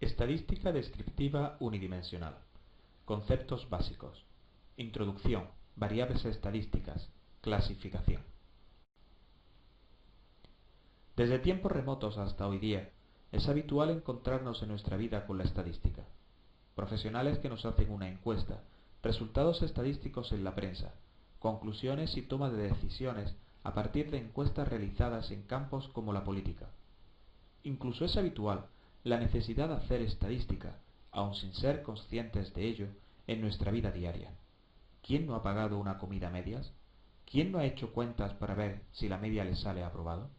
Estadística descriptiva unidimensional. Conceptos básicos. Introducción. Variables estadísticas. Clasificación. Desde tiempos remotos hasta hoy día, es habitual encontrarnos en nuestra vida con la estadística. Profesionales que nos hacen una encuesta, resultados estadísticos en la prensa, conclusiones y toma de decisiones a partir de encuestas realizadas en campos como la política. Incluso es habitual la necesidad de hacer estadística, aun sin ser conscientes de ello, en nuestra vida diaria. ¿Quién no ha pagado una comida a medias? ¿Quién no ha hecho cuentas para ver si la media le sale aprobado?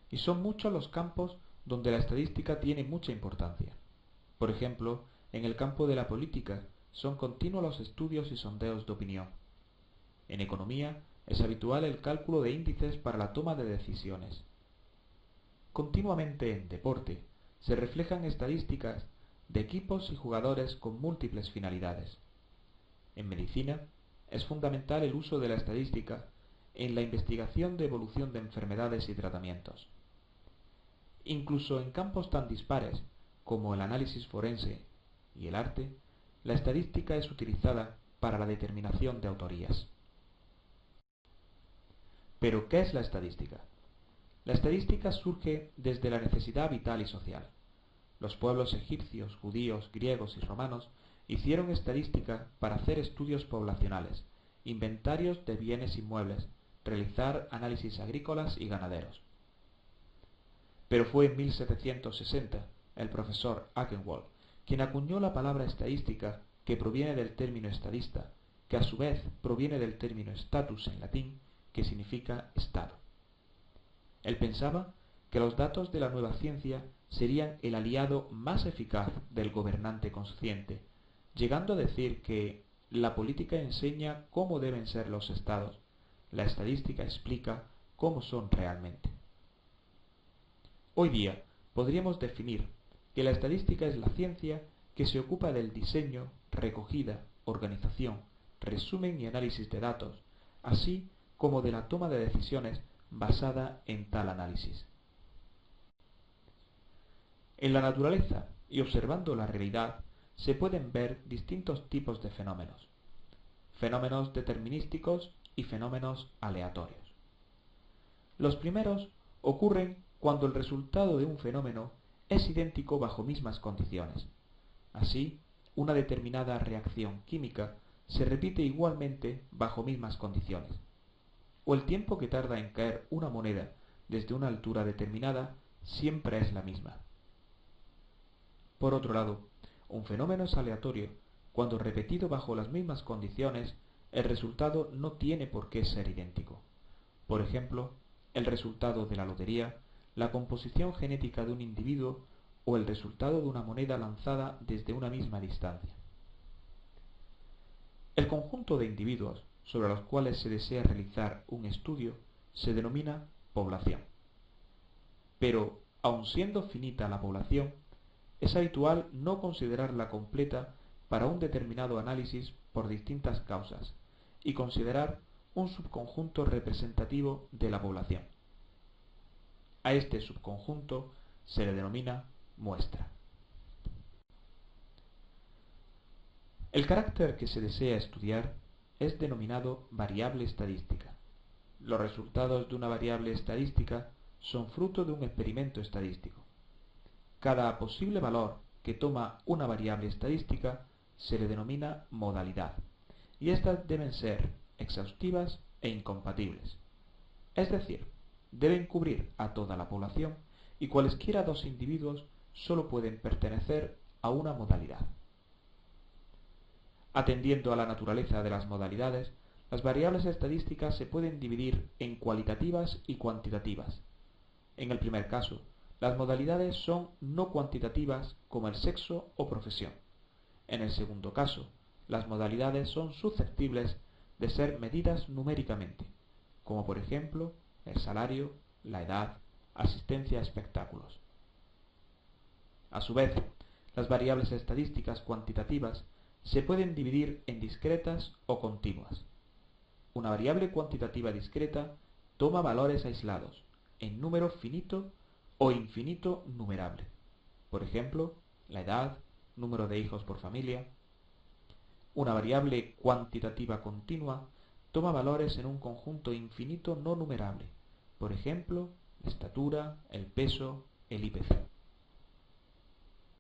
Y son muchos los campos donde la estadística tiene mucha importancia. Por ejemplo, en el campo de la política son continuos los estudios y sondeos de opinión. En economía es habitual el cálculo de índices para la toma de decisiones. Continuamente en deporte se reflejan estadísticas de equipos y jugadores con múltiples finalidades. En medicina es fundamental el uso de la estadística en la investigación de evolución de enfermedades y tratamientos. Incluso en campos tan dispares como el análisis forense y el arte, la estadística es utilizada para la determinación de autorías. ¿Pero qué es la estadística? La estadística surge desde la necesidad vital y social. Los pueblos egipcios, judíos, griegos y romanos hicieron estadística para hacer estudios poblacionales, inventarios de bienes inmuebles, realizar análisis agrícolas y ganaderos. Pero fue en 1760 el profesor Akenwald quien acuñó la palabra estadística, que proviene del término estadista, que a su vez proviene del término status en latín, que significa estado. Él pensaba que los datos de la nueva ciencia serían el aliado más eficaz del gobernante consciente, llegando a decir que la política enseña cómo deben ser los estados, la estadística explica cómo son realmente. Hoy día podríamos definir que la estadística es la ciencia que se ocupa del diseño, recogida, organización, resumen y análisis de datos, así como de la toma de decisiones basada en tal análisis. En la naturaleza y observando la realidad se pueden ver distintos tipos de fenómenos. Fenómenos determinísticos y fenómenos aleatorios. Los primeros ocurren cuando el resultado de un fenómeno es idéntico bajo mismas condiciones. Así, una determinada reacción química se repite igualmente bajo mismas condiciones. O el tiempo que tarda en caer una moneda desde una altura determinada siempre es la misma. Por otro lado, un fenómeno es aleatorio cuando repetido bajo las mismas condiciones el resultado no tiene por qué ser idéntico. Por ejemplo, el resultado de la lotería, la composición genética de un individuo o el resultado de una moneda lanzada desde una misma distancia. El conjunto de individuos sobre los cuales se desea realizar un estudio se denomina población. Pero, aun siendo finita la población, es habitual no considerarla completa para un determinado análisis por distintas causas y considerar un subconjunto representativo de la población. A este subconjunto se le denomina muestra. El carácter que se desea estudiar es denominado variable estadística. Los resultados de una variable estadística son fruto de un experimento estadístico. Cada posible valor que toma una variable estadística se le denomina modalidad, y éstas deben ser exhaustivas e incompatibles. Es decir, deben cubrir a toda la población y cualesquiera dos individuos solo pueden pertenecer a una modalidad. Atendiendo a la naturaleza de las modalidades, las variables estadísticas se pueden dividir en cualitativas y cuantitativas. En el primer caso, las modalidades son no cuantitativas como el sexo o profesión. En el segundo caso, las modalidades son susceptibles de ser medidas numéricamente, como por ejemplo el salario, la edad, asistencia a espectáculos. A su vez, las variables estadísticas cuantitativas se pueden dividir en discretas o continuas. Una variable cuantitativa discreta toma valores aislados, en número finito o infinito numerable. Por ejemplo, la edad, número de hijos por familia. Una variable cuantitativa continua toma valores en un conjunto infinito no numerable. Por ejemplo, la estatura, el peso, el IPC.